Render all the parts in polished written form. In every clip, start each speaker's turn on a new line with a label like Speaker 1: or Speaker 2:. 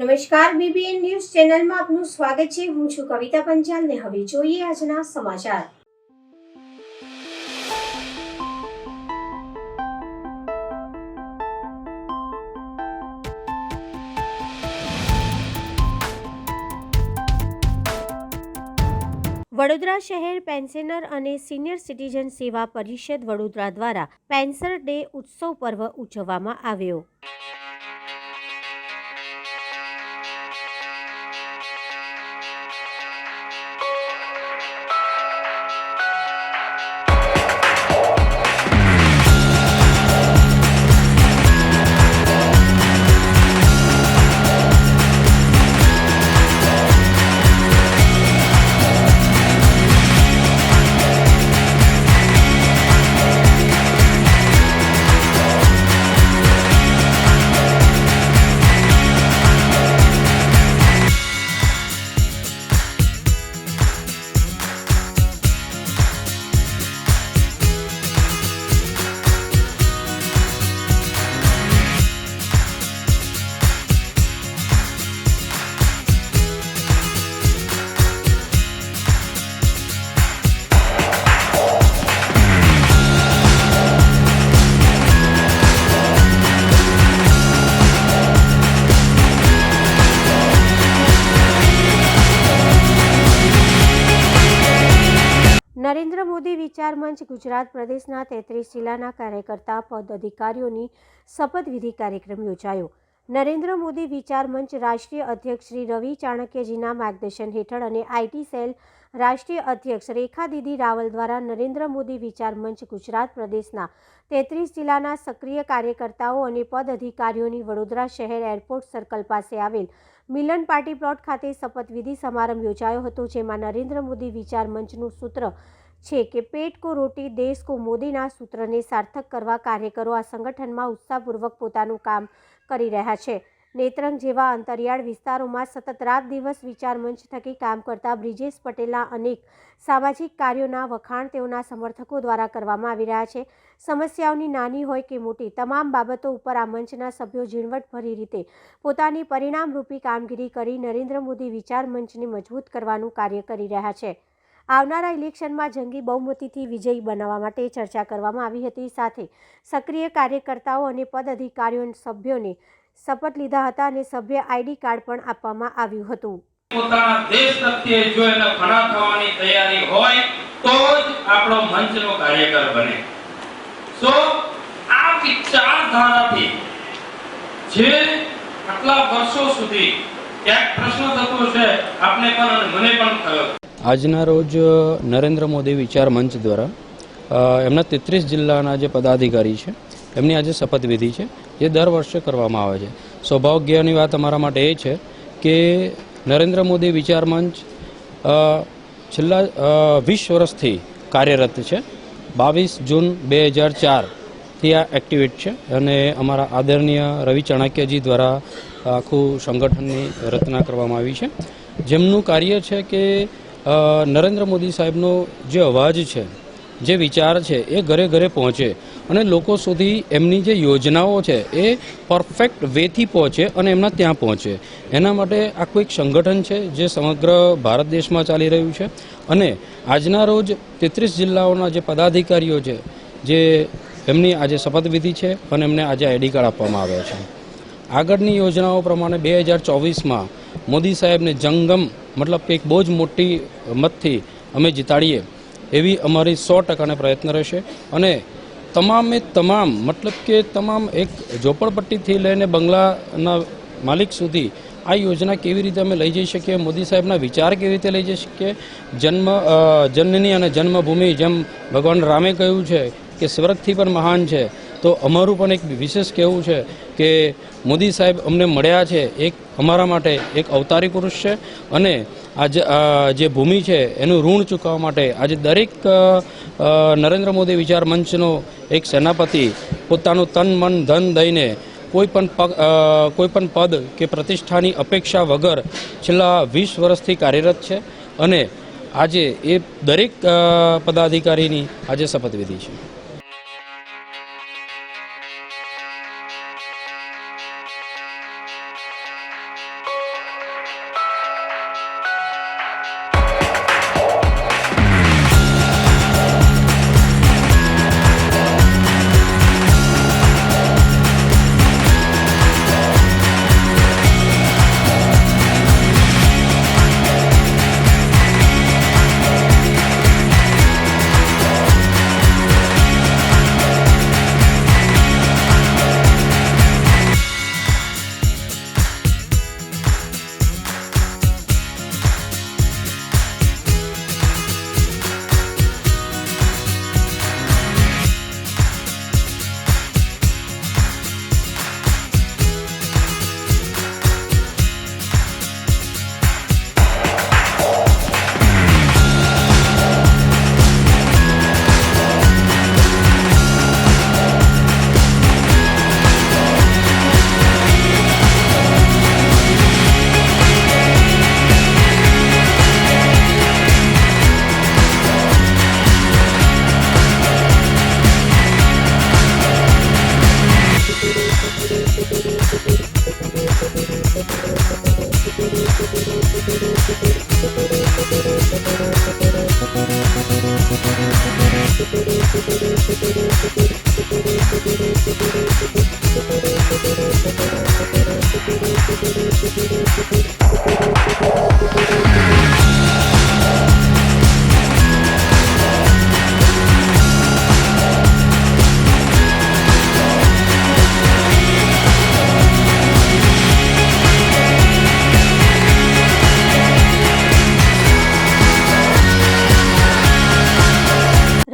Speaker 1: નમસ્કાર, BBN news ચેનલમાં આપનું સ્વાગત છે। હું છું કવિતા પંચાલ ને હવે જોઈએ આજના સમાચાર। વડોદરા શહેર પેન્શનર અને સિનિયર સિટીઝન સેવા પરિષદ વડોદરા દ્વારા પેન્શનર ડે ઉત્સવ પર્વ ઉજવવામાં આવ્યો। નરેન્દ્ર મોદી વિચાર મંચ ગુજરાત પ્રદેશના 33 જિલ્લાના કાર્યકર્તા પદ અધિકારીઓની શપથવિધિ કાર્યક્રમ યોજાયો। નરેન્દ્ર મોદી વિચાર મંચ રાષ્ટ્રીય અધ્યક્ષ શ્રી રવિ ચાણક્યજીના માર્ગદર્શન હેઠળ અને આઈટી સેલ રાષ્ટ્રીય અધ્યક્ષ રેખા દીદી રાવલ દ્વારા નરેન્દ્ર મોદી વિચાર મંચ ગુજરાત પ્રદેશના 33 જિલ્લાના સક્રિય કાર્યકર્તાઓ અને પદ અધિકારીઓની વડોદરા શહેર એરપોર્ટ સર્કલ પાસે આવેલ મિલન પાર્ટી પ્લોટ ખાતે શપથવિધિ સમારંભ યોજાયો હતો, જેમાં નરેન્દ્ર મોદી વિચાર મંચનું સૂત્ર છે કે પેટ કો રોટી દેશ કો મોદીના સૂત્રને સાર્થક કરવા કાર્યકરો આ સંગઠનમાં ઉત્સાહપૂર્વક પોતાનું કામ કરી રહ્યા છે। નેત્રંગ જેવા અંતરિયાળ વિસ્તારોમાં સતત રાત દિવસ વિચાર મંચ થકી કામ કરતા બ્રિજેશ પટેલના અનેક સામાજિક કાર્યોના વખાણ તેઓના સમર્થકો દ્વારા કરવામાં આવી રહ્યા છે। સમસ્યાઓની નાની હોય કે મોટી તમામ બાબતો ઉપર આ મંચના સભ્યો ઝીણવટભરી રીતે પોતાની પરિણામરૂપી કામગીરી કરી નરેન્દ્ર મોદી વિચાર મંચને મજબૂત કરવાનું કાર્ય કરી રહ્યા છે। આવનારા ઇલેક્શનમાં જંગી બહુમતીથી વિજયી બનાવવા માટે ચર્ચા કરવામાં આવી હતી। સાથે સક્રિય કાર્યકર્તાઓ અને પદ અધિકારીઓ સભ્યોને શપથ લીધા હતા અને સભ્ય આઈડી કાર્ડ પણ આપવામાં આવ્યું હતું।
Speaker 2: પોતાના દેશ પ્રત્યે જો એને ફના થવાની તૈયારી હોય તો જ આપણો મંચનો કાર્યકર બને। સો આ વિચારધારાથી જે આટલા વર્ષો સુધી ક્યાંક પ્રશ્ન થતો છે આપને પણ અને મને પણ થયો।
Speaker 3: આજના રોજ નરેન્દ્ર મોદી વિચાર મંચ દ્વારા એમના 33 જિલ્લાના જે પદાધિકારી છે એમની આજે શપથવિધિ છે, જે દર વર્ષે કરવામાં આવે છે। સૌભાગ્યની વાત અમારા માટે એ છે કે નરેન્દ્ર મોદી વિચાર મંચ છેલ્લા 20 વર્ષથી કાર્યરત છે। 22 જૂન 2004થી આ એક્ટિવેટ છે અને અમારા આદરણીય રવિ ચાણક્યજી દ્વારા આખું સંગઠનની રચના કરવામાં આવી છે, જેમનું કાર્ય છે કે નરેન્દ્ર મોદી સાહેબનો જે અવાજ છે, જે વિચાર છે એ ઘરે ઘરે પહોંચે અને લોકો સુધી એમની જે યોજનાઓ છે એ પરફેક્ટ વેથી પહોંચે અને એમના ત્યાં પહોંચે। એના માટે આખું એક સંગઠન છે જે સમગ્ર ભારત દેશમાં ચાલી રહ્યું છે અને આજના રોજ 33 જિલ્લાઓના જે પદાધિકારીઓ છે જે એમની આજે શપથવિધિ છે અને એમને આજે આઈડી કાર્ડ આપવામાં આવ્યા છે। આગળની યોજનાઓ પ્રમાણે 2024માં મોદી સાહેબને જંગમ મતલબ કે એક બહુ જ મોટી મતથી અમે જીતાડીએ એવી અમારી 100% પ્રયત્ન રહેશે અને તમામે તમામ મતલબ કે તમામ એક ઝોપડપટ્ટીથી લઈને બંગલાના માલિક સુધી આ યોજના કેવી રીતે અમે લઈ જઈ શકીએ, મોદી સાહેબના વિચાર કેવી રીતે લઈ જઈ શકીએ। જનની અને જન્મભૂમિ જેમ ભગવાન રામે કહ્યું છે કે સ્વર્ગથી પણ મહાન છે, તો અમારું પણ એક વિશેષ કહેવું છે કે મોદી સાહેબ અમને મળ્યા છે એક અમારા માટે એક અવતારી પુરુષ છે અને આજે જે ભૂમિ છે એનું ઋણ ચૂકવવા માટે આજે દરેક નરેન્દ્ર મોદી વિચાર મંચનો એક સેનાપતિ પોતાનું તન મન ધન દઈને કોઈ પણ પદ કે પ્રતિષ્ઠાની અપેક્ષા વગર છેલ્લા 20 વર્ષથી કાર્યરત છે અને આજે એ દરેક પદાધિકારીની આજે શપથવિધિ છે।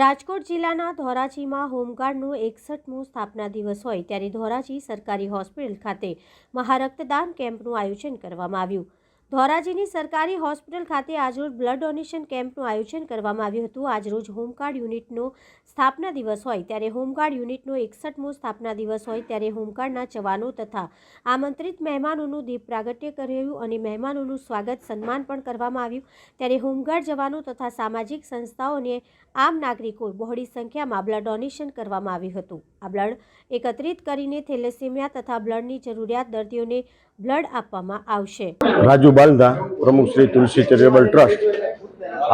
Speaker 1: રાજકોટ જિલ્લાના ધોરાજીમાં હોમગાર્ડનો 61મો સ્થાપના દિવસ હોય ત્યારે ધોરાજી સરકારી હોસ્પિટલ ખાતે મહારક્તદાન કેમ્પનું આયોજન કરવામાં આવ્યું. ધોરાજીની સરકારી હોસ્પિટલ ખાતે આજરોજ બ્લડ ડોનેશન કેમ્પનું આયોજન કરવામાં આવ્યું હતું. આજરોજ હોમગાર્ડ યુનિટનો સ્થાપના દિવસ હોય ત્યારે હોમગાર્ડ યુનિટનો 61મો સ્થાપના દિવસ હોય ત્યારે હોમગાર્ડના જવાનો તથા આમંત્રિત મહેમાનોનું દીપ પ્રાગટ્ય કર્યું અને મહેમાનોનું સ્વાગત સન્માન પણ કરવામાં આવ્યું. ત્યારે હોમગાર્ડ જવાનો તથા સામાજિક સંસ્થાઓ અને આમ નાગરિકો બહોળી સંખ્યામાં બ્લડ ડોનેશન કરવામાં આવ્યું હતું. આ બ્લડ એકત્રિત કરીને થેલેસેમિયા તથા બ્લડની જરૂરિયાત દર્દીઓને બ્લડ આપવામાં આવશે.
Speaker 4: રાજુ બાલદા, પ્રમુખ શ્રી તુલસી ચેરિટેબલ ટ્રસ્ટ.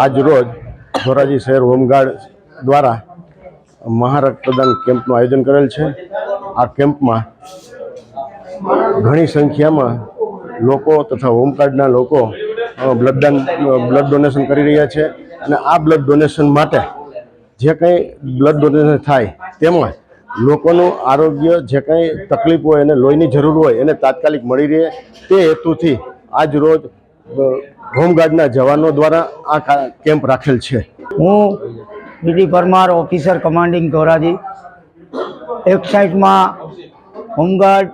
Speaker 4: આજ રોજ ધોરાજી શહેર હોમગાર્ડ દ્વારા મહારક્તદાન કેમ્પનું આયોજન કરેલ છે. આ કેમ્પમાં ઘણી સંખ્યામાં લોકો તથા હોમગાર્ડના લોકો બ્લડ ડોનેશન કરી રહ્યા છે અને આ બ્લડ ડોનેશન માટે જે કંઈ બ્લડ ડોનેશન થાય તેમાં લોકોનું આરોગ્ય જે કંઈ તકલીફ હોય અને લોહીની જરૂર હોય એને તાત્કાલિક મળી રહે તે હેતુથી આજ રોજ હોમગાર્ડના જવાનો દ્વારા આ કેમ્પ રાખેલ છે.
Speaker 5: હું BD Parmar, officer commanding Dhoraji. 61માં હોમગાર્ડ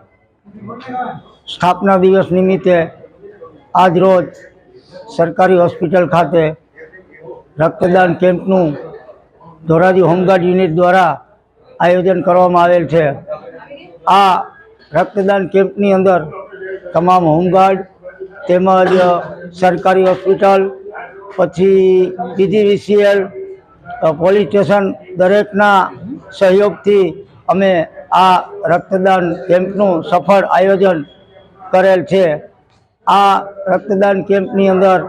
Speaker 5: સ્થાપના દિવસ નિમિત્તે આજ રોજ સરકારી હોસ્પિટલ ખાતે રક્તદાન કેમ્પનું ધોરાજી હોમગાર્ડ યુનિટ દ્વારા આયોજન કરવામાં આવેલ છે. આ રક્તદાન કેમ્પની અંદર તમામ હોમગાર્ડ તેમજ સરકારી હોસ્પિટલ, પછી PGVCL, પોલીસ સ્ટેશન દરેકના સહયોગથી અમે આ રક્તદાન કેમ્પનું સફળ આયોજન કરેલ છે. આ રક્તદાન કેમ્પની અંદર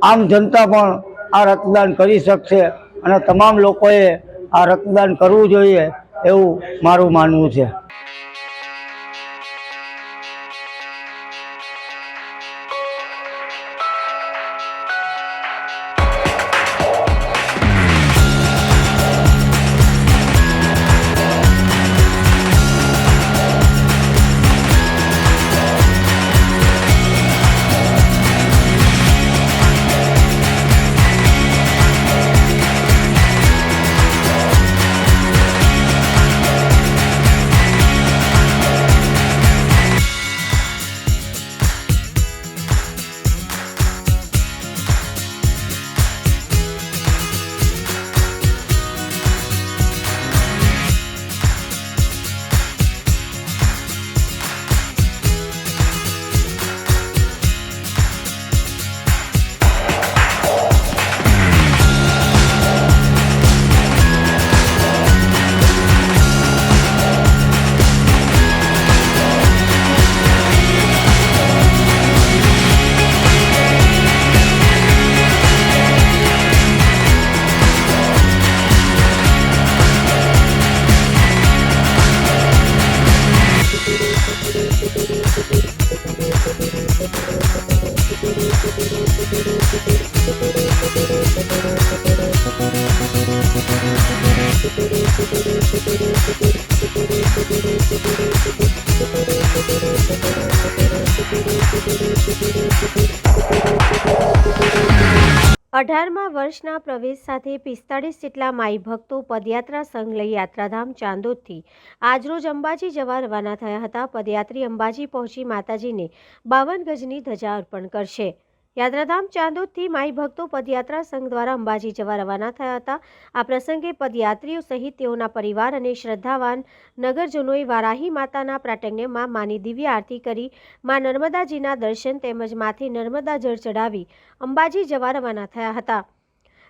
Speaker 5: આમ જનતા પણ આ રક્તદાન કરી શકશે અને તમામ લોકોએ આ રક્તદાન કરવું જોઈએ એવું મારું માનવું છે.
Speaker 1: અઢારમાં વર્ષના પ્રવેશ સાથે 45 જેટલા માઈ ભક્તો પદયાત્રા સંઘ લઈ યાત્રાધામ ચાંદોદથી આજરોજ અંબાજી જવા રવાના થયા હતા. પદયાત્રી અંબાજી પહોંચી માતાજીને 52 ગજની ધજા અર્પણ કરશે. યાત્રાધામ ચાંદોદથી માઈ ભક્તો પદયાત્રા સંઘ દ્વારા અંબાજી જવા રવાના થયા હતા. આ પ્રસંગે પદયાત્રીઓ સહિત તેઓના પરિવાર અને શ્રદ્ધાવાન નગરજનોએ વારાહી માતાના પ્રાટગ્યમાં માની દિવ્ય આરતી કરી મા નર્મદાજીના દર્શન તેમજ માથે નર્મદા જળ ચડાવી અંબાજી જવા રવાના થયા હતા.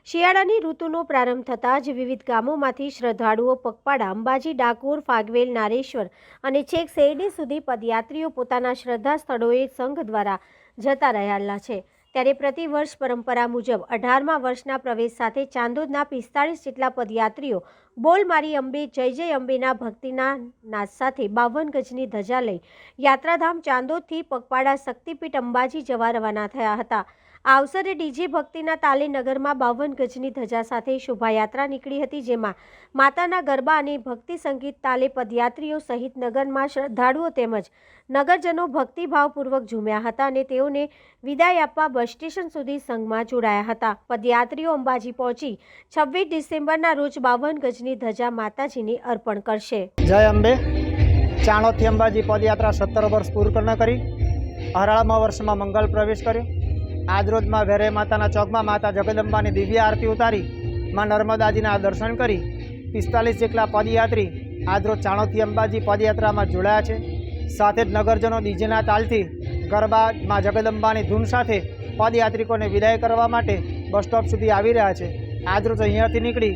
Speaker 1: શિયાળાની ઋતુનો પ્રારંભ થતાં જ વિવિધ ગામોમાંથી શ્રદ્ધાળુઓ પગપાળા અંબાજી, ડાકોર, ફાગવેલ, નારેશ્વર અને છેક શેરડી સુધી પદયાત્રીઓ પોતાના શ્રદ્ધા સ્થળોએ સંઘ દ્વારા જતા રહેલા છે. ત્યારે પ્રતિવર્ષ પરંપરા મુજબ 18મા વર્ષના પ્રવેશ સાથે ચાંદોદના 45 જેટલા પદયાત્રીઓ બોલ મારી અંબે, જય જય અંબેના ભક્તિના નાદ સાથે 52 ગજની ધજા લઈ યાત્રાધામ ચાંદોદથી પગપાળા શક્તિપીઠ અંબાજી જવા રવાના થયા હતા. આ અવસરે ડીજે ભક્તિના તાલે નગરમાં 52 ગજની ધજા સાથે શોભાયાત્રા નીકળી હતી, જેમાં માતાના ગરબા અને ભક્તિ સંગીત તાલે પદયાત્રીઓ સહિત નગરમાં શ્રદ્ધાળુઓ તેમજ નગરજનો ભક્તિભાવપૂર્વક ઝૂમ્યા હતા અને તેઓને વિદાય આપવા બસ સ્ટેશન સુધી સંઘમાં જોડાયા હતા. પદયાત્રીઓ અંબાજી પહોંચી 26 ડિસેમ્બરના રોજ 52 ગજની ધજા માતાજીને અર્પણ કરશે.
Speaker 6: જય અંબે. ચાણોદથી અંબાજી પદયાત્રા 17 વર્ષ પૂર્ણ કરી 18મા વર્ષમાં મંગલ પ્રવેશ કર્યો. આજરોજમાં વેરે માતાના ચોકમાં માતા જગદંબાની દિવ્ય આરતી ઉતારી માં નર્મદાજીના દર્શન કરી 45 જેટલા પદયાત્રી આજરોજ ચાણોદથી અંબાજી પદયાત્રામાં જોડાયા છે. સાથે જ નગરજનો ડીજેના તાલથી ગરબા માં જગદંબાની ધૂન સાથે પદયાત્રિકોને વિદાય કરવા માટે બસ સ્ટોપ સુધી આવી રહ્યા છે. આજરોજ અહીંયાથી નીકળી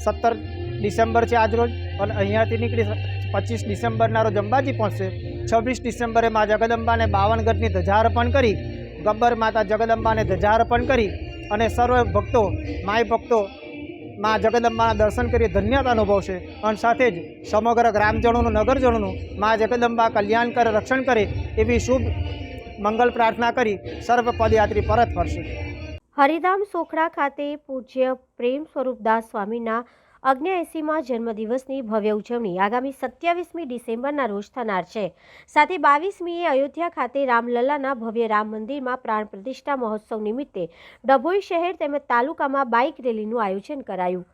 Speaker 6: 17 ડિસેમ્બર છે આજરોજ, અને અહીંયાથી નીકળી 25 ડિસેમ્બરના રોજ અંબાજી પહોંચશે. 26 ડિસેમ્બરે માં જગદંબાને 52 ગજની ધજા અર્પણ કરી, ગબ્બર માતા જગદંબાને ધજા અર્પણ કરી અને સર્વ ભક્તો માય ભક્તો માં જગદંબાના દર્શન કરી ધન્યતા અનુભવશે. અને સાથે જ સમગ્ર ગ્રામજનોનું નગરજનોનું માં જગદંબા કલ્યાણ કરે, રક્ષણ કરે એવી શુભ મંગલ પ્રાર્થના કરી સર્વ પદયાત્રી પરત ફરશે.
Speaker 1: હરિધામ સોખડા ખાતે પૂજ્ય પ્રેમ સ્વરૂપદાસ સ્વામીના 79માં જન્મદિવસની ભવ્ય ઉજવણી આગામી 27મી ડિસેમ્બરના રોજ થનાર છે. સાથે 22મીએ અયોધ્યા ખાતે રામલલ્લાના ભવ્ય રામ મંદિરમાં પ્રાણ પ્રતિષ્ઠા મહોત્સવ નિમિત્તે ડભોઈ શહેર તેમજ તાલુકામાં બાઇક રેલીનું આયોજન કરાયું.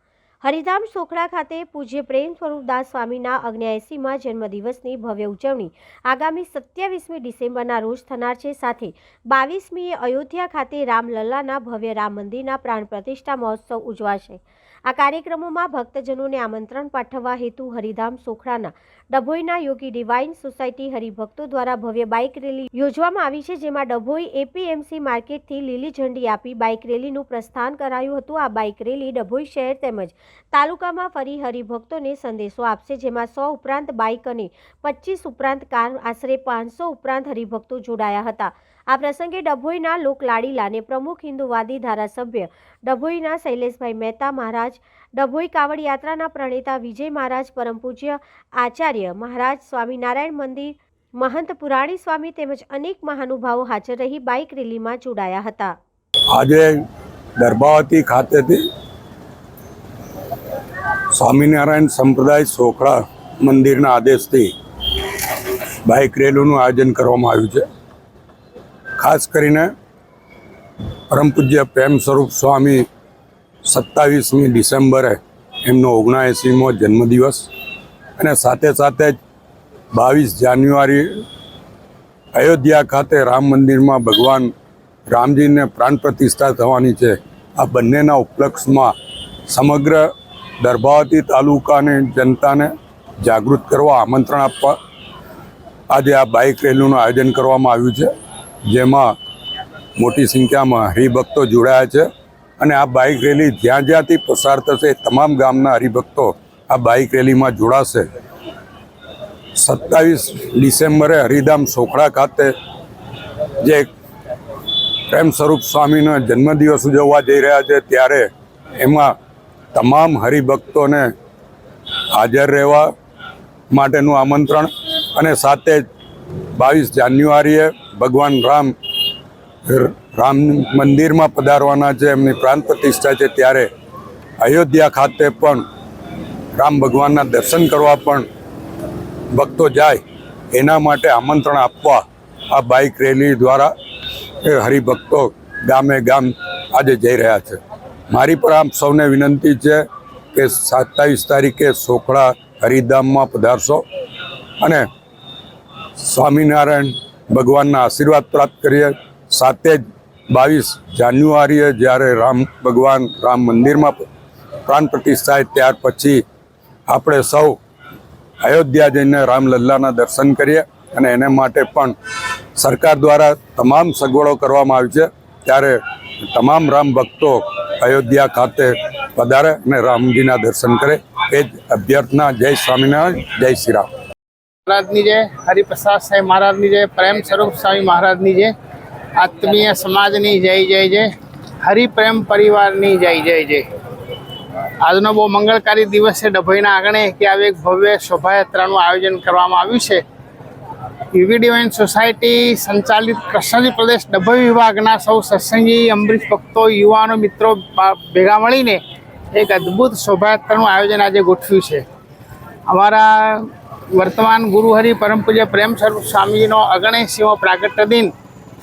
Speaker 1: હરિધામ સોખડા ખાતે પૂજ્ય પ્રેમ સ્વરૂપદાસ સ્વામીના 79માં જન્મદિવસની ભવ્ય ઉજવણી આગામી 27મી ડિસેમ્બરના રોજ થનાર છે. સાથે 22મીએ અયોધ્યા ખાતે રામલલ્લાના ભવ્ય રામ મંદિરના પ્રાણ પ્રતિષ્ઠા મહોત્સવ ઉજવાશે. આ કાર્યક્રમોમાં ભક્તજનોને આમંત્રણ પાઠવવા હેતુ હરિધામ સોખડાના ડભોઈના યોગી ડિવાઇન સોસાયટી હરિભક્તો દ્વારા ભવ્ય બાઇક રેલી યોજવામાં આવી છે, જેમાં ડભોઈ એપીએમસી માર્કેટથી લીલી ઝંડી આપી બાઇક રેલીનું પ્રસ્થાન કરાયું હતું. આ બાઇક રેલી ડભોઈ શહેર તેમજ તાલુકામાં ફરી હરિભક્તોને સંદેશો આપશે, જેમાં 100 ઉપરાંત બાઇક અને 25 ઉપરાંત કાર આશરે 500 ઉપરાંત હરિભક્તો જોડાયા હતા. આ પ્રસંગે ડભોઈના લોકલાડીલા અને પ્રમુખ હિન્દુવાદી ધારાસભ્ય ડભોઈના શૈલેષભાઈ મહેતા મહારાજ, ડભોઈ કાવડ યાત્રાના પ્રણેતા વિજય મહારાજ, પરમ પૂજ્ય આચાર્ય મહારાજ, સ્વામિનારાયણ મંદિર મહંત પુરાણી સ્વામી તેમજ અનેક મહાનુભાવો હાજર રહી બાઇક રેલીમાં જોડાયા હતા.
Speaker 7: આજે દરબાવતી ખાતેથી સ્વામિનારાયણ સંપ્રદાય સોખડા મંદિરના આદેશથી બાઇક રેલીનું આયોજન કરવામાં આવ્યું છે. ખાસ કરીને પરમ પૂજ્ય પ્રેમ સ્વરૂપ સ્વામી 27મી ડિસેમ્બરે એમનો 79મો જન્મદિવસ અને સાથે સાથે જ 22 જાન્યુઆરી અયોધ્યા ખાતે રામ મંદિરમાં ભગવાન રામજીને પ્રાણ પ્રતિષ્ઠા થવાની છે. આ બંનેના ઉપલક્ષમાં સમગ્ર દરબાવતી તાલુકાની જનતાને જાગૃત કરવા, આમંત્રણ આપવા આજે આ બાઇક રેલીનું આયોજન કરવામાં આવ્યું છે, જેમાં મોટી સંખ્યામાં હરિભક્તો જોડાયા છે. અને આ બાઇક રેલી જ્યાં જ્યાંથી પસાર થશે તમામ ગામના હરિભક્તો આ બાઇક રેલીમાં જોડાશે. 27 ડિસેમ્બરે હરિધામ સોખડા ખાતે જે પ્રેમ સ્વરૂપ સ્વામીનો જન્મદિવસ ઉજવવા જઈ રહ્યા છે, ત્યારે એમાં તમામ હરિભક્તોને હાજર રહેવા માટેનું આમંત્રણ અને સાથે જ 22 જાન્યુઆરીએ ભગવાન રામ મંદિરમાં પધારવાના છે, એમની પ્રાણ પ્રતિષ્ઠા છે, ત્યારે અયોધ્યા ખાતે પણ રામ ભગવાનના દર્શન કરવા પણ ભક્તો જાય એના માટે આમંત્રણ આપવા આ બાઇક રેલી દ્વારા એ હરિભક્તો ગામે ગામ આજે જઈ રહ્યા છે. મારી પર આપ સૌને વિનંતી છે કે 27 તારીખે સોખડા હરિધામમાં પધારશો અને સ્વામિનારાયણ ભગવાનના આશીર્વાદ પ્રાપ્ત કરીએ. સાથે જ 22 જાન્યુઆરીએ જ્યારે ભગવાન રામ મંદિરમાં પ્રાણ પ્રતિષ્ઠા થાય ત્યાર પછી આપણે સૌ અયોધ્યા જઈને રામલલ્લાના દર્શન કરીએ અને એને માટે પણ સરકાર દ્વારા તમામ સગવડો કરવામાં આવી છે. ત્યારે તમામ રામ ભક્તો અયોધ્યા ખાતે પધારે અને રામજીના દર્શન કરે એ જ અભ્યર્થના. જય સ્વામિનારાયણ, જય શ્રી રામ.
Speaker 8: મહારાજની જય, હરિપ્રસાદ સાહેબ મહારાજની જય, પ્રેમ સ્વરૂપ સ્વામી મહારાજની જય, આત્મીય સમાજની જય જય જય, હરિપ્રેમ પરિવારની જય જય જય. આજનો બહુ મંગળકારી દિવસ છે. ડભોઈના આંગણે કે આવી એક ભવ્ય શોભાયાત્રાનું આયોજન કરવામાં આવ્યું છે. યુવી ડિવાઇન સોસાયટી સંચાલિત કૃષ્ણજી પ્રદેશ ડભોઈ વિભાગના સૌ સત્સંગી અમરીશ ભક્તો યુવાનો મિત્રો ભેગા મળીને એક અદ્ભુત શોભાયાત્રાનું આયોજન આજે ગોઠવ્યું છે. અમારા વર્તમાન ગુરુહરિ પરમ પૂજ્ય પ્રેમ સ્વરૂપ સ્વામીજીનો 79મો પ્રાગટ્ય દિન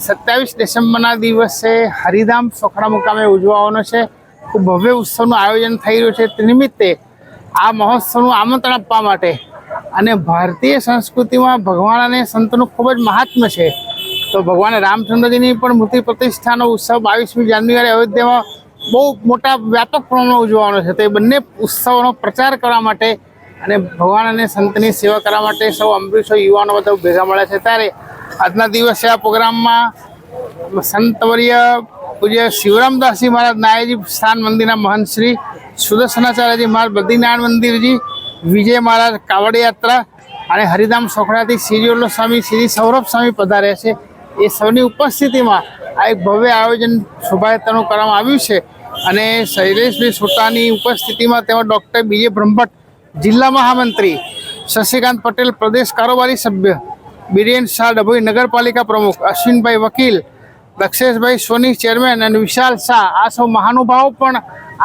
Speaker 8: 27 ડિસેમ્બરના દિવસે હરિધામ સોખડા મુકામે ઉજવવાનો છે. ખૂબ ભવ્ય ઉત્સવનું આયોજન થઈ રહ્યું છે. તે નિમિત્તે આ મહોત્સવનું આમંત્રણ આપવા માટે અને ભારતીય સંસ્કૃતિમાં ભગવાન અને સંતનું ખૂબ જ મહાત્મ્ય છે. તો ભગવાન રામચંદ્રજીની પણ મૂર્તિ પ્રતિષ્ઠાનો ઉત્સવ 22મી જાન્યુઆરી અયોધ્યામાં બહુ મોટા વ્યાપક પ્રમાણમાં ઉજવવાનો છે. તો એ બંને ઉત્સવોનો પ્રચાર કરવા માટે અને ભગવાન અને સંતની સેવા કરવા માટે સૌ અમરીશો યુવાનો બધા ભેગા મળ્યા છે. ત્યારે આજના દિવસે આ પ્રોગ્રામમાં સંતવર્ય પૂજ્ય શિવરામદાસજી મહારાજ નાયજી સ્થાન મંદિરના મહંત શ્રી સુદર્શનાચાર્યજી મહારાજ બદ્રીનારાયણ મંદિરજી, વિજય મહારાજ કાવડ યાત્રા અને હરિધામ સોખડાથી શ્રી સ્વામી શ્રી સૌરભ સ્વામી પધાર્યા છે. એ સૌની ઉપસ્થિતિમાં આ એક ભવ્ય આયોજન શોભાયાત્રાનું કરવામાં આવ્યું છે. અને શૈલેષભાઈ સોટાની ઉપસ્થિતિમાં તેમાં ડૉક્ટર બીજે બ્રહ્મભટ્ટ જિલ્લા મહામંત્રી, શશિકાંત પટેલ પ્રદેશ કારોબારી સભ્ય, બિરેન શાહ ડભોઈ નગરપાલિકા પ્રમુખ, અશ્વિનભાઈ વકીલ, દક્ષેશભાઈ સોની ચેરમેન અને વિશાલ શાહ આ સૌ મહાનુભાવો પણ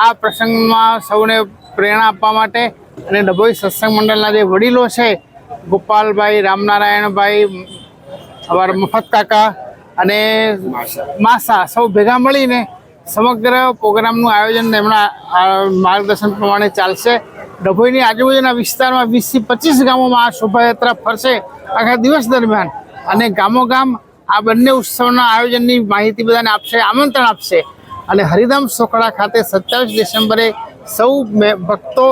Speaker 8: આ પ્રસંગમાં સૌને પ્રેરણા આપવા માટે અને ડભોઈ સત્સંગ મંડળના જે વડીલો છે ગોપાલભાઈ, રામનારાયણભાઈ, અમારા મફત કાકા અને માસા સૌ ભેગા મળીને સમગ્ર પ્રોગ્રામનું આયોજન એમના માર્ગદર્શન પ્રમાણે ચાલશે. ડભોઈની આજુબાજુના વિસ્તારમાં 20થી 25 ગામોમાં આ શોભાયાત્રા ફરશે આખા દિવસ દરમિયાન અને ગામોગામ આ બંને ઉત્સવના આયોજનની માહિતી બધાને આપશે, આમંત્રણ આપશે. અને હરિધામ સોખડા ખાતે 27 ડિસેમ્બરે સૌ ભક્તો,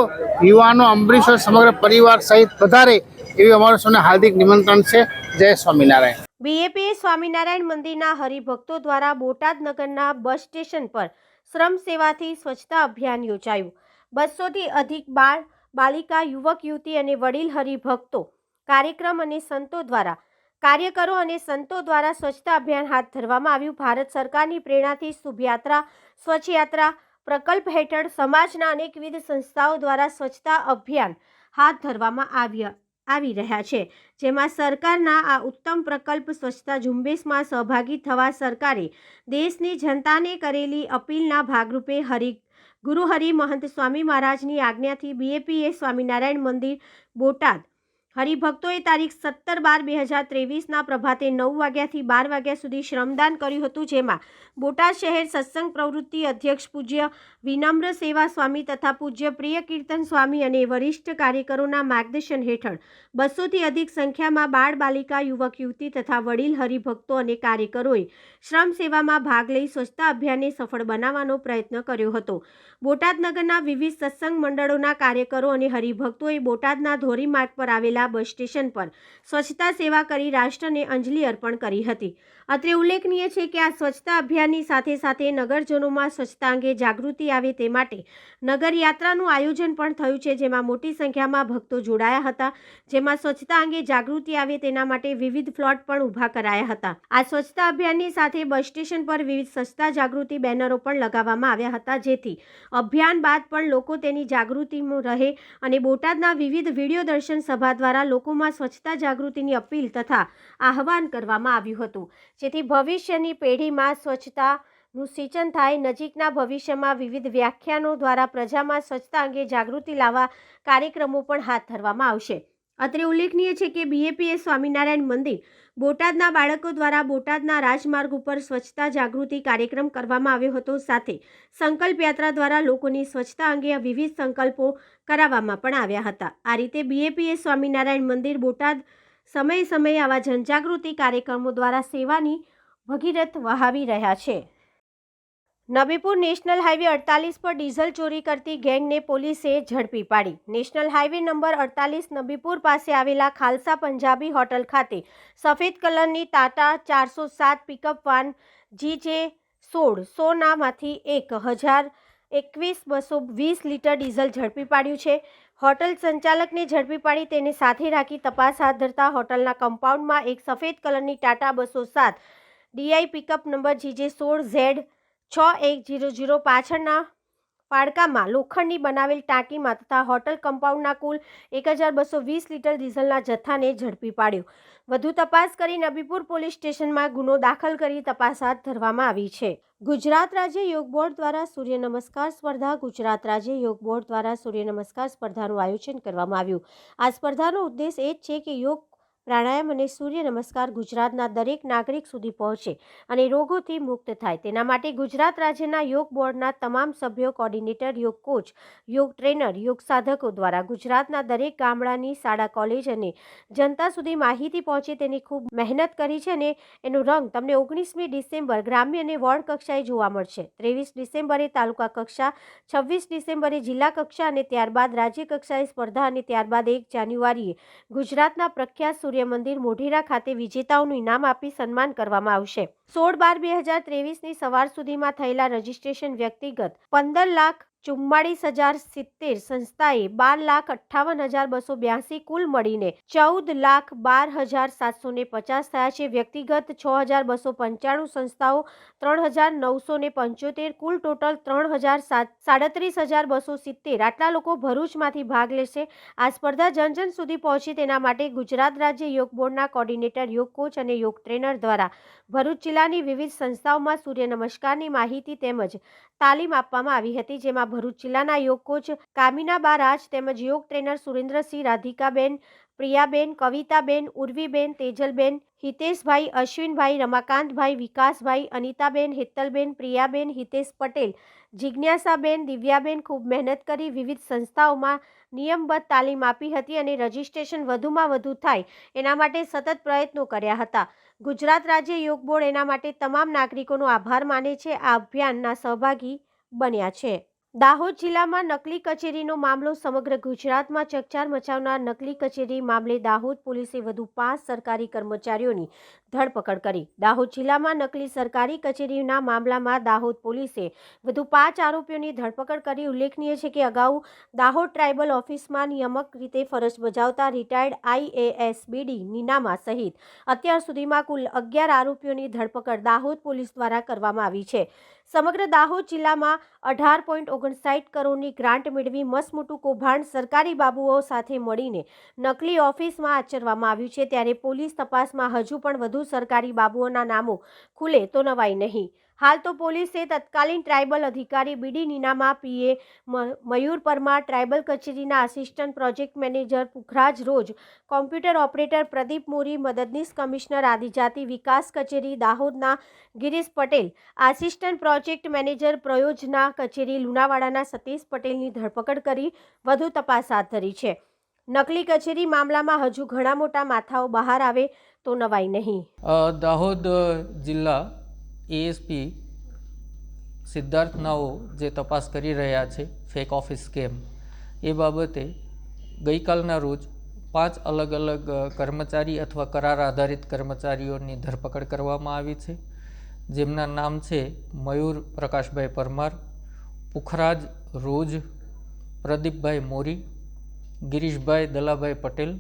Speaker 8: યુવાનો, અમરીશો સમગ્ર પરિવાર સહિત પધારે એવી અમારું સૌને હાર્દિક નિમંત્રણ છે. જય સ્વામિનારાયણ.
Speaker 1: બીએપીએ સ્વામિનારાયણ મંદિરના હરિભક્તો દ્વારા બોટાદ નગરના બસ સ્ટેશન પર શ્રમ સેવાથી સ્વચ્છતા અભિયાન યોજાયું. 200થી અધિક બાળ, બાલિકા, યુવક, યુવતી અને વડીલ હરિભક્તો, કાર્યક્રમ અને સંતો દ્વારા કાર્યકરો અને સંતો દ્વારા સ્વચ્છતા અભિયાન હાથ ધરવામાં આવ્યું. ભારત સરકારની પ્રેરણાથી શુભયાત્રા, સ્વચ્છયાત્રા પ્રકલ્પ હેઠળ સમાજના અનેકવિધ સંસ્થાઓ દ્વારા સ્વચ્છતા અભિયાન હાથ ધરવામાં આવી રહ્યા છે. જેમાં સરકારના આ ઉત્તમ પ્રકલ્પ સ્વચ્છતા ઝુંબેશમાં સહભાગી થવા સરકારે દેશની જનતાને કરેલી અપીલના ભાગરૂપે ગુરુહરિ મહંત સ્વામી મહારાજની આજ્ઞાથી બીએપીએ સ્વામિનારાયણ મંદિર બોટાદ હરિભક્તોએ તારીખ 17/12/2023ના પ્રભાતે 9 વાગ્યાથી 12 વાગ્યા સુધી શ્રમદાન કર્યું હતું. જેમાં બોટાદ શહેર સત્સંગ પ્રવૃત્તિ અધ્યક્ષ પૂજ્ય વિનમ્ર સેવા સ્વામી તથા પૂજ્ય પ્રિય કીર્તન સ્વામી અને વરિષ્ઠ કાર્યકરોના માર્ગદર્શન હેઠળ 200થી અધિક સંખ્યામાં બાળ, બાલિકા, યુવક, યુવતી તથા વડીલ હરિભક્તો અને કાર્યકરોએ શ્રમ સેવામાં ભાગ લઈ સ્વચ્છતા અભિયાનને સફળ બનાવવાનો પ્રયત્ન કર્યો હતો. બોટાદ નગરના વિવિધ સત્સંગ મંડળોના કાર્યકરો અને હરિભક્તોએ બોટાદના ધોરીમાર્ગ પર આવેલા બસ સ્ટેશન પર સ્વચ્છતા સેવા કરી રાષ્ટ્રને અંજલિ અર્પણ કરી હતી. અત્રે ઉલ્લેખનીય છે કે આ સ્વચ્છતા અભિયાનની સાથે સાથે નગરજનોમાં સ્વચ્છતા અંગે જાગૃતિ આવે તે માટે નગર યાત્રાનું આયોજન પણ થયું છે. જેમાં મોટી સંખ્યામાં ભક્તો જોડાયા હતા. જેમાં સ્વચ્છતા અંગે જાગૃતિ આવે તેના માટે વિવિધ ફ્લોટ પણ ઊભા કરાયા હતા. આ સ્વચ્છતા અભિયાનની સાથે બસ સ્ટેશન પર વિવિધ સ્વચ્છતા જાગૃતિ બેનરો પણ લગાવવામાં આવ્યા હતા. જેથી અભિયાન બાદ પણ લોકો તેની જાગૃતિમાં રહે અને બોટાદના વિવિધ વિડીયો દર્શન સભા દ્વારા લોકોમાં સ્વચ્છતા જાગૃતિની અપીલ તથા આહવાન કરવામાં આવ્યું હતું. જેથી ભવિષ્યની પેઢીમાં સ્વચ્છતાનું સિંચન થાય. નજીકના ભવિષ્યમાં વિવિધ વ્યાખ્યાનો દ્વારા પ્રજામાં સ્વચ્છતા અંગે જાગૃતિ લાવવા કાર્યક્રમો પણ હાથ ધરવામાં આવશે. અત્રે ઉલ્લેખનીય છે કે બીએપીએ સ્વામિનારાયણ મંદિર બોટાદના બાળકો દ્વારા બોટાદના રાજમાર્ગ ઉપર સ્વચ્છતા જાગૃતિ કાર્યક્રમ કરવામાં આવ્યો હતો. સાથે સંકલ્પ યાત્રા દ્વારા લોકોની સ્વચ્છતા અંગે વિવિધ સંકલ્પો કરાવવામાં પણ આવ્યા હતા. આ રીતે બીએપીએ સ્વામિનારાયણ મંદિર બોટાદ સમયે આવા જનજાગૃતિ કાર્યક્રમો દ્વારા સેવાની ભગીરથ વહાવી રહ્યા છે. નબીપુર નેશનલ હાઈવે 48 પર ડીઝલ ચોરી કરતી ગેંગને પોલીસે ઝડપી પાડી. નેશનલ હાઈવે નંબર 48 નબીપુર પાસે આવેલા ખાલસા પંજાબી હોટલ ખાતે સફેદ કલરની ટાટા 407 પિકઅપ વાન GJ16 માંથી 1021,220 લીટર ડીઝલ ઝડપી પાડ્યું છે. હોટલ સંચાલકને ઝડપી પાડી તેને સાથે રાખી તપાસ હાથ ધરતા હોટલના કમ્પાઉન્ડમાં એક સફેદ કલરની Tata 207 DI pickup number GJ16Z6100 પાછળના ફાળકામાં લોખંડની બનાવેલ ટાંકીમાં તથા હોટલ કમ્પાઉન્ડના કુલ 1220 લીટર ડીઝલના જથ્થાને ઝડપી પાડ્યો. વધુ તપાસ કરી નબીપુર પોલીસ સ્ટેશનમાં ગુનો દાખલ કરી તપાસ હાથ ધરવામાં આવી છે. ગુજરાત રાજ્ય યોગ બોર્ડ દ્વારા સૂર્ય નમસ્કાર સ્પર્ધા. ગુજરાત રાજ્ય યોગ બોર્ડ દ્વારા સૂર્ય નમસ્કાર સ્પર્ધાનું આયોજન કરવામાં આવ્યું. આ સ્પર્ધાનો ઉદ્દેશ એ જ છે કે યોગ, પ્રાણાયામ અને સૂર્ય નમસ્કાર ગુજરાતના દરેક નાગરિક સુધી પહોંચે અને રોગોથી મુક્ત થાય. તેના માટે ગુજરાત રાજ્યના યોગ બોર્ડના તમામ સભ્યો, કોર્ડિનેટર, યોગ કોચ, યોગ ટ્રેનર, યોગ સાધકો દ્વારા ગુજરાતના દરેક ગામડાની શાળા, કોલેજ અને જનતા સુધી માહિતી પહોંચે તેની ખૂબ મહેનત કરી છે અને એનો રંગ તમને 19મી ડિસેમ્બર ગ્રામ્ય અને વોર્ડ કક્ષાએ જોવા મળશે. 23 ડિસેમ્બરે તાલુકા કક્ષા, 26 ડિસેમ્બરે જિલ્લા કક્ષા અને ત્યારબાદ રાજ્ય કક્ષાએ સ્પર્ધા અને ત્યારબાદ 1 જાન્યુઆરીએ ગુજરાતના પ્રખ્યાત મંદિર મોઢેરા ખાતે વિજેતાઓનું ઇનામ આપી સન્માન કરવામાં આવશે. 16/12/2023ની સવાર સુધીમાં થયેલા રજીસ્ટ્રેશન વ્યક્તિગત 15,44,070, સંસ્થાએ 12,58,282, કુલ મળીને 14,12,750 થયા છે. વ્યક્તિગત 6,295, સંસ્થાઓ 3,975, કુલ ટોટલ 3,37,270. આટલા લોકો ભરૂચમાંથી ભાગ લેશે. આ સ્પર્ધા જન સુધી પહોંચે તેના માટે ગુજરાત રાજ્ય યોગ બોર્ડના કોર્ડિનેટર, યોગ કોચ અને યોગ ટ્રેનર દ્વારા ભરૂચ જિલ્લાની વિવિધ સંસ્થાઓમાં સૂર્ય નમસ્કારની માહિતી તેમજ તાલીમ આપવામાં આવી હતી. જેમાં ભરૂચ જિલ્લાના યોગ કોચ કામિનાબા રાજ તેમજ યોગ ટ્રેનર સુરેન્દ્રસિંહ, રાધિકાબેન, પ્રિયાબેન, કવિતાબેન, ઉર્વીબેન, તેજલબેન, હિતેશભાઈ, અશ્વિનભાઈ, રમાકાંતભાઈ, વિકાસભાઈ, અનિતાબેન, હેતલબેન, પ્રિયાબેન, હિતેશ પટેલ, જિજ્ઞાસાબેન, દિવ્યાબેન ખૂબ મહેનત કરી વિવિધ સંસ્થાઓમાં નિયમબદ્ધ તાલીમ આપી હતી અને રજીસ્ટ્રેશન વધુમાં વધુ થાય એના માટે સતત પ્રયત્નો કર્યા હતા. ગુજરાત રાજ્ય યોગ બોર્ડ એના માટે તમામ નાગરિકોનો આભાર માને છે. આ અભિયાનના સહભાગી બન્યા છે. દાહોદ જિલ્લામાં નકલી કચેરીનો મામલો. સમગ્ર ગુજરાતમાં ચકચાર મચાવનાર નકલી કચેરી મામલે દાહોદ પોલીસે વધુ 5 સરકારી કર્મચારીઓની ધરપકડ કરી. દાહોદ જિલ્લામાં નકલી સરકારી કચેરીના મામલામાં દાહોદ પોલીસે વધુ 5 આરોપીઓની ધરપકડ કરી. ઉલ્લેખનીય છે કે અગાઉ દાહોદ ટ્રાઇબલ ઓફિસમાં નિયામક રીતે ફરજ બજાવતા રિટાયર્ડ IAS BD નીનામા સહિત અત્યાર સુધીમાં કુલ 11 આરોપીઓની ધરપકડ દાહોદ પોલીસ દ્વારા કરવામાં આવી છે. સમગ્ર દાહોદ જિલ્લામાં 18.59 કરોડની ગ્રાન્ટ મેળવી મસમોટું કૌભાંડ સરકારી બાબુઓ સાથે મળીને નકલી ઓફિસમાં આચરવામાં આવ્યું છે. ત્યારે પોલીસ તપાસમાં હજુ પણ વધુ સરકારી બાબુઓના નામો ખુલે તો નવાઈ નહીં. હાલ તો પોલીસે તત્કાલીન ટ્રાઇબલ અધિકારી BD નીનામા, PA મયુર પરમાર, ટ્રાઇબલ કચેરીના આસિસ્ટન્ટ પ્રોજેક્ટ મેનેજર પુખરાજ રોજ, કોમ્પ્યુટર ઓપરેટર પ્રદીપ મોરી, મદદનીશ કમિશનર આદિજાતિ વિકાસ કચેરી દાહોદના Girish Patel, assistant project manager પ્રયોજના કચેરી લુણાવાડાના સતીશ પટેલની ધરપકડ કરી વધુ તપાસ હાથ ધરી છે. નકલી કચેરી મામલામાં હજુ ઘણા મોટા માથાઓ બહાર આવે તો નવાઈ નહીં.
Speaker 9: દાહોદ જિલ્લા ASP સિદ્ધાર્થ નાઓ જે તપાસ કરી રહ્યા છે ફેક ઓફિસ સ્કેમ, એ બાબતે ગઈકાલના રોજ 5 અલગ અલગ કર્મચારી અથવા કરાર આધારિત કર્મચારીઓની ધરપકડ કરવામાં આવી છે. જેમના નામ છે મયુર પ્રકાશભાઈ પરમાર, પુખરાજ રોજ, પ્રદીપભાઈ મોરી, ગિરીશભાઈ દલાભાઈ પટેલ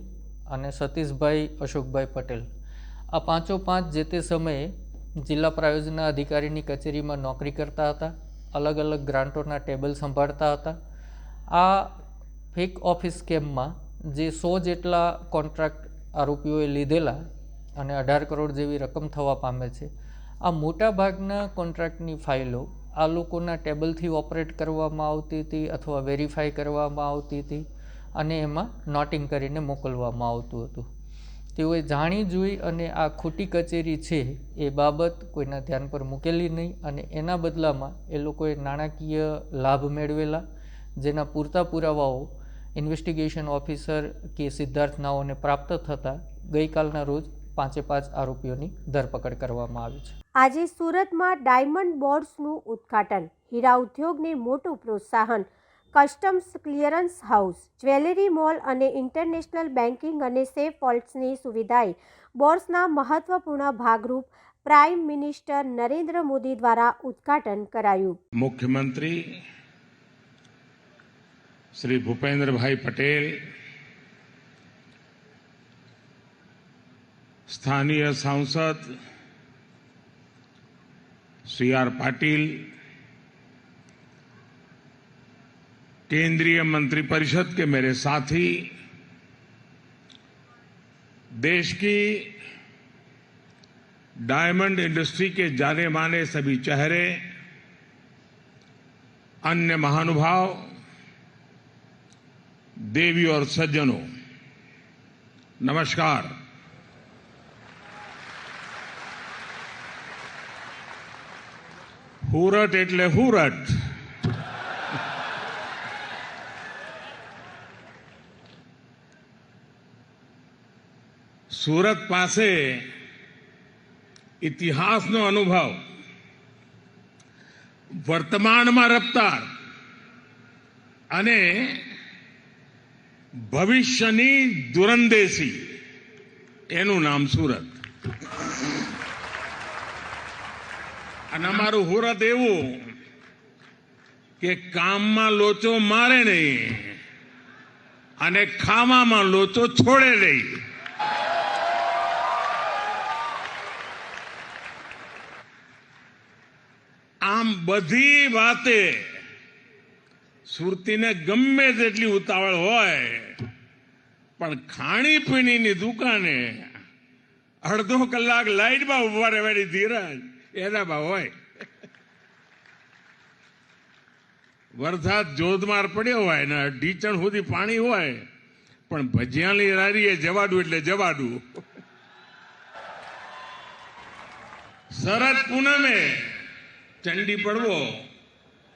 Speaker 9: અને સતીશભાઈ અશોકભાઈ પટેલ. આ 5 જે તે સમયે જિલ્લા પ્રાયોજના અધિકારીની કચેરીમાં નોકરી કરતા હતા. અલગ અલગ ગ્રાન્ટોના ટેબલ સંભાળતા હતા. આ ફેક ઓફિસ સ્કેમમાં જે 100 જેટલા કોન્ટ્રાક્ટ આરોપીઓએ લીધેલા અને 18 કરોડ જેવી રકમ થવા પામે છે. આ મોટા ભાગના કોન્ટ્રાક્ટની ફાઇલો આ લોકોના ટેબલથી ઓપરેટ કરવામાં આવતી હતી અથવા વેરીફાઈ કરવામાં આવતી હતી અને એમાં નોટિંગ કરીને મોકલવામાં આવતું હતું. તેઓએ જાણી જોઈ અને આ ખોટી કચેરી છે એ બાબત કોઈના ધ્યાન પર મૂકેલી નહીં અને એના બદલામાં એ લોકોએ નાણાકીય લાભ મેળવેલા, જેના પૂરતા પુરાવાઓ ઇન્વેસ્ટિગેશન ઓફિસર કે સિદ્ધાર્થ નાઓને પ્રાપ્ત થતાં ગઈકાલના રોજ 5 આરોપીઓની ધરપકડ કરવામાં આવી છે.
Speaker 1: આજે સુરતમાં ડાયમંડ બોર્ડ્સનું ઉદ્ઘાટન. હીરા ઉદ્યોગને મોટું પ્રોત્સાહન. Customs clearance house, jewellery mall અને ઇન્ટરનેશનલ બેન્કિંગ અને સેફ વોલ્ટ્સની સુવિધાએ બોર્ડ્સના મહત્વપૂર્ણ ભાગરૂપ પ્રાઇમ મિનિસ્ટર નરેન્દ્ર મોદી દ્વારા ઉદ્ઘાટન કરાયું.
Speaker 10: મુખ્યમંત્રી શ્રી ભૂપેન્દ્રભાઈ પટેલ, સ્થાનીય સાંસદ શ્રી આર પાટીલ, केंद्रीय मंत्रिपरिषद के मेरे साथी, देश की डायमंड इंडस्ट्री के जाने माने सभी चेहरे, अन्य महानुभाव, देवी और सज्जनों, नमस्कार। હુરટ એટલે હુરટ. સુરત પાસે ઇતિહાસનો અનુભવ, વર્તમાનમાં રફતાર અને ભવિષ્યની દૂરંદેશી, એનું નામ સુરત. અને અમારું હુરત એવું કે કામમાં લોચો મારે નહીં અને ખાવામાં લોચો છોડે નહીં. આમ બધી વાતે સુરતીને ગમે તેટલી ઉતાવળ હોય, પણ ખાણીપીણીની દુકાને અડધો કલાક લાઈટમાં ઉભા રહેવાની ધીરજ એનામાં હોય. વરસાદ જોધમાર પડ્યો હોય ને ઢીચણ સુધી પાણી હોય, પણ ભજીયાની લારીએ જવાડું એટલે જવાડું. શરદ પૂનમે ચંડી પડવો,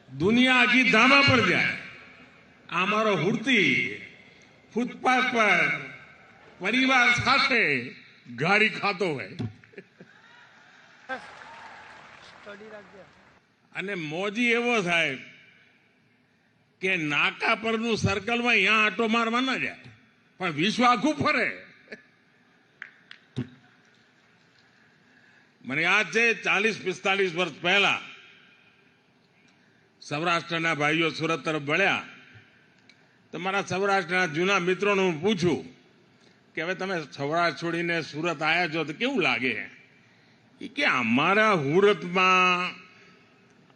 Speaker 10: દુનિયા આખી ધામા પર જાય. આ મારો હુરતી ફૂટપાથ પર પરિવાર સાથે ગાડી ખાતો હોય અને મોજી એવો થાય કે નાકા પરનું સર્કલમાં અહીંયા આટો મારવા ના જાય, પણ વિશ્વ આખું ફરે. મને યાદ છે 40-45 વર્ષ પહેલા સૌરાષ્ટ્રના ભાઈઓ સુરત તરફ વળ્યા તો મારા સૌરાષ્ટ્રના જૂના મિત્રોને હું પૂછું કે હવે તમે સૌરાષ્ટ્ર છોડીને સુરત આવ્યા છો તો કેવું લાગે? કે અમારા હુરતમાં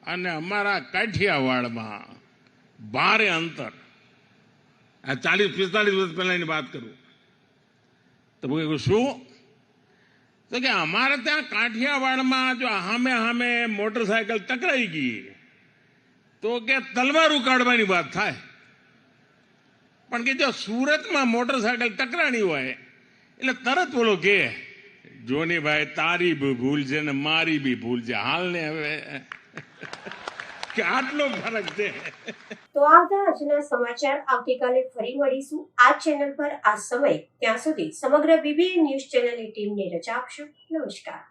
Speaker 10: અને અમારા કાઠિયાવાડમાં ભારે અંતર. આ 40-45 વર્ષ પહેલાની વાત કરું તો શું? તો કે અમારે ત્યાં કાઠિયાવાડમાં જો હામે મોટરસાયકલ ટકરાઈ ગઈ તો કે તલવાર ઉકાળવાની વાત થાય, પણ કે જો સુરતમાં મોટરસાયકલ ટકરાણી હોય એટલે તરત બોલો કે જોની ભાઈ તારી બી ભૂલ છે ને મારી બી ભૂલ છે, હાલ ને હવે કે આટલો ફરક છે.
Speaker 1: તો આ હતા આજના સમાચાર. આવતીકાલે ફરી મળીશું આ ચેનલ પર આ સમય. ત્યાં સુધી સમગ્ર BBN ન્યૂઝ ચેનલની ટીમને રજા આપશો. નમસ્કાર.